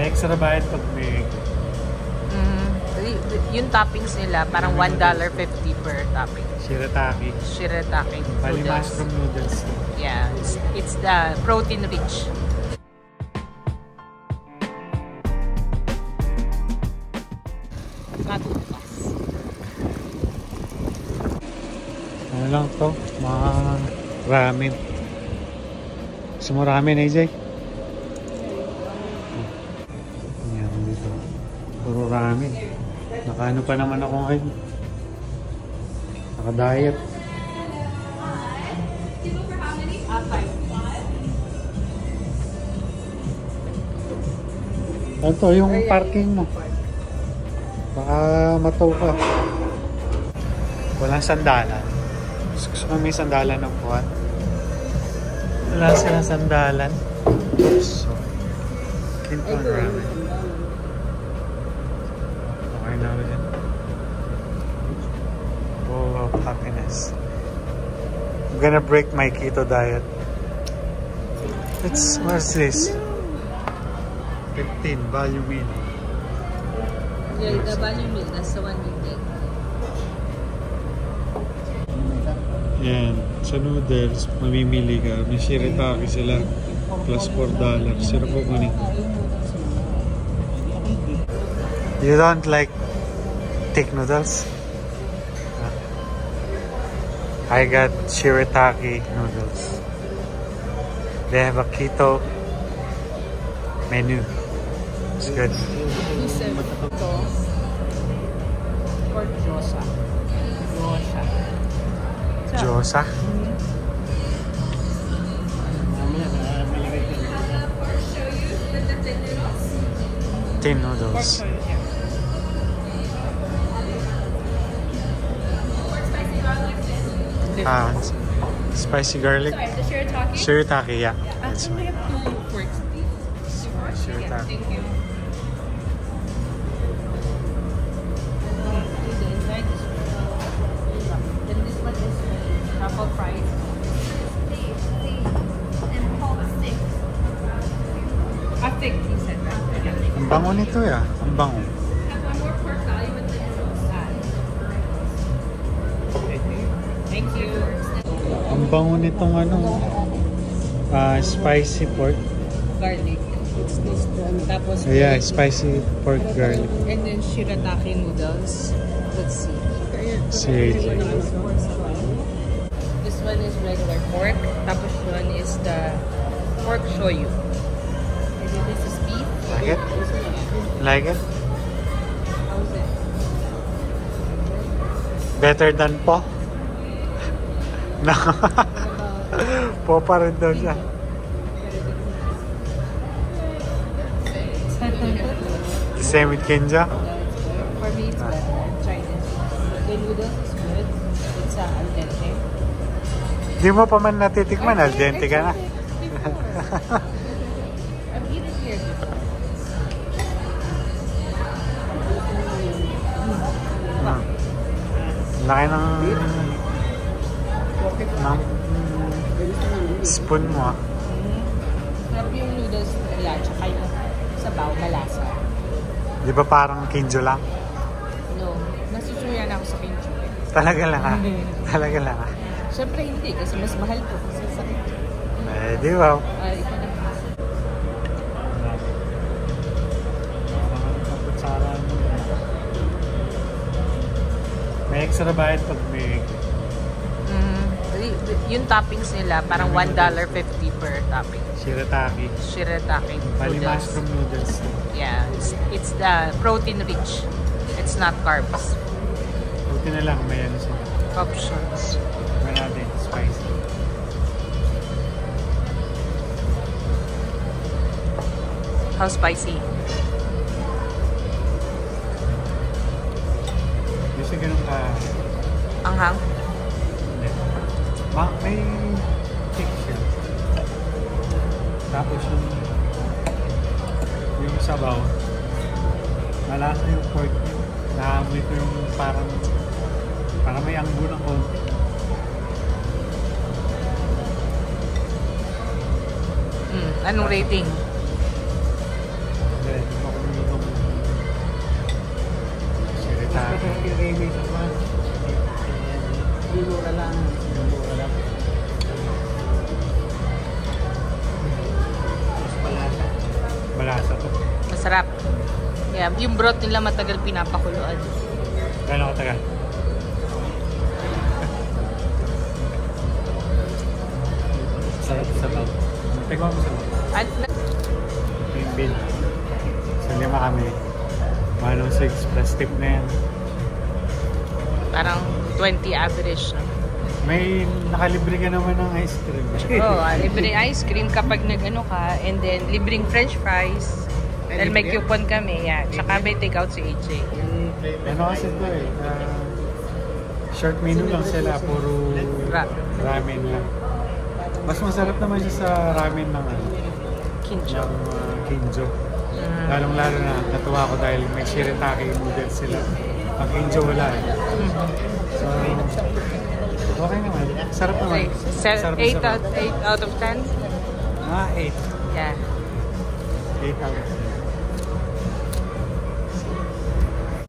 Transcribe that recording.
May extra bayad pag may... Yung toppings nila, parang $1.50 per topping. Shirataki. Shirataki Bali noodles. mushroom noodles. Yeah, it's the protein rich. Matutukas. Ano lang to? Mga ramen. Gusto mo ramen, AJ? Yan dito. Puro ramen. Nakaano pa naman ako ngayon. Naka-diet. Ito yung parking mo. Baka mataw ka. Walang sandalan. Gusto ko may sandalan ng buwan. Wala silang sandalan. So, Kinton ramen. Okay na rin. Bowl of happiness. I'm gonna break my keto diet. What's this? 15 value meal. Yeah, the value meal, that's the one we take. Yan. Sa noodles, mamimili ka. May shirataki sila. Plus $4. Sino po kunin? You don't like thick noodles? I got shirataki noodles. They have a keto menu. It's good. Ito, pork gyoza. Gyoza? Tin noodles. Spicy garlic. Sorry, the shirataki? Shirataki, yeah. That's We right. have 2 forks, please. Shirataki. Thank you. Then this one is truffle fries. I think he said that. Ang bango nito ya. Ang bango. Have one more pork belly with the noodles. Thank you. Ang bango nitong ano. Spicy pork. Garlic. It's this one. Tapos Yeah, spicy pork garlic. and then shirataki noodles. Let's see. See. This one is regular pork. Tapos one is the pork shoyu. And then this is beef. Like it? Like it? How's it? Better than po? No. Po pa rin daw siya. Same with Kenja? For me, it's better. Try this. The noodles is good. It's al dente. Di mo pa man natitikman, al dente ka na. I've eaten here before. Laki ng spoon mo ah. Sarap yung noodles nila, tsaka yung sabaw, malasa. Di ba parang Kinjo lang? No, nasusuyan ako sa kimchi. Talaga lang ah. Talaga lang ah. Siyempre hindi, kasi mas mahal to. Kasi sa kimchi. Eh, di ba? Ito na. May extra bayad pag may... Yung toppings nila, parang $1.50 per topping. Shirataki. Shirataki Bali noodles. mushroom noodles. Yeah, it's the protein rich. It's not carbs. Buti na lang, may ano sila. Options. May natin, spicy. How spicy? Kasi ganun ka... Anghang? Hindi. May texture. Tapos yung sabaw, malasa yung pork. Naamoy ko yung parang may anggo ng konti. Anong rating? Hindi. mura lang. Mura lang. Mas malasa. Malasa to. Masarap. Yeah, yung broth nila matagal pinapakuluan. Gano'n katagal? Sarap sa bawang. Tingnan mo sa bawang. At Yung bill. Sa 5 kami. 106 plus tip na yan. parang 20 average na. May nakalibre ka naman ng ice cream. Oh, libreng ice cream kapag nag-ano ka, and then libreng french fries. Dahil may coupon kami, yeah. Tsaka may take out si AJ. Ano kasi ito eh. Short menu lang sila. Puro ramen lang. Mas masarap naman siya sa ramen ng Kinjo. Kinjo. Lalong-lalo na natuwa ko dahil may shirataki noodles sila. Ang Kinjo wala eh. So, okay naman. Sarap naman. Okay. Sarap 8 na sarap. out of 10? 8. Yeah. 8 out of 10.